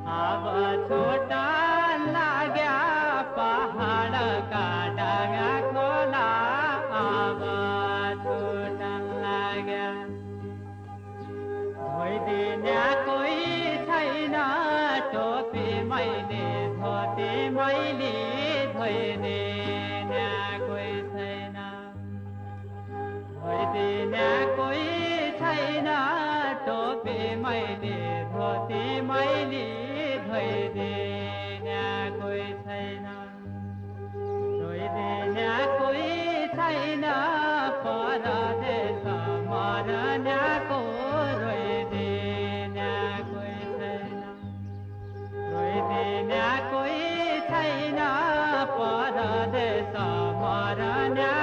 अब छोटा लाग्या पहाड का डाँगा खोला अब छोटा लाग्या धोइदिने कोही छैन टोपी मैले धोती मैले धोइदिने कोही छैन धोइदिने कोही छैन टोपी मैले धोती मैले धोइदिने कोही छैन धोइदिने कोही छैन परदेश मरन्याको रोइदिने कोही छैन रोइदिने कोही छैन परदेश मरन्या